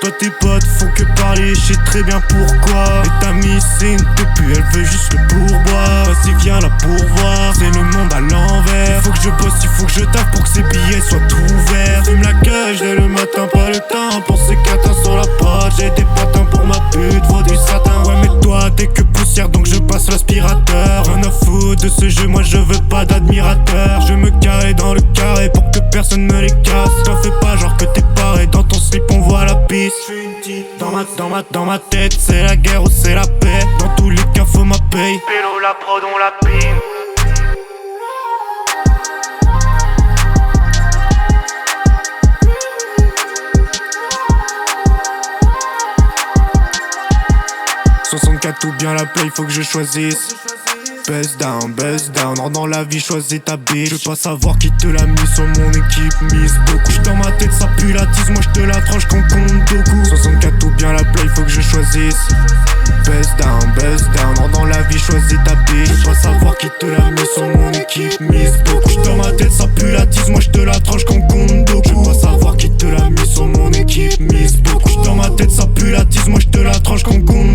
Toi tes potes font que parler, je sais très bien pourquoi. Et ta mise c'est une tepu, elle veut juste le pourboire. Vas-y viens la pourvoir, c'est le monde à l'envers. Il faut que je bosse, il faut que je taffe pour que ces billets soient ouverts. Fume la cage dès le matin, pas le temps pour ces catins sur la pote. J'ai des patins pour ma pute, vaut du satin. Ouais mais toi t'es que poussière donc je passe l'aspirateur. Rien à foutre de ce jeu, moi je veux pas d'admirateur. Je me carré dans le carré pour que personne ne les casse. T'en fais pas genre que t'es paré, dans ton slip on voit la piste. Dans ma tête c'est la guerre ou c'est la paix. Dans tous les cas faut ma paye. Pélo la prod on la pine. Tout bien la play, faut que je choisisse. Buzz down, rentre dans la vie, choisis ta bitch. Je veux pas savoir qui te l'a mis sur mon équipe, mise beaucoup. J'suis dans ma tête, ça pue la tise, moi j'te la tranche quand compte beaucoup. 64 tout bien la play, faut que je choisisse. Buzz down, rentre dans la vie, choisis ta bitch. Je veux pas savoir qui te l'a mis sur mon équipe, mise beaucoup. J'suis dans ma tête, ça pue la tise, moi j'te la tranche quand compte beaucoup. Je veux pas savoir qui te l'a mis sur mon équipe, mise beaucoup. J'suis dans ma tête, ça pue la tise, moi j'te la tranche quand compte.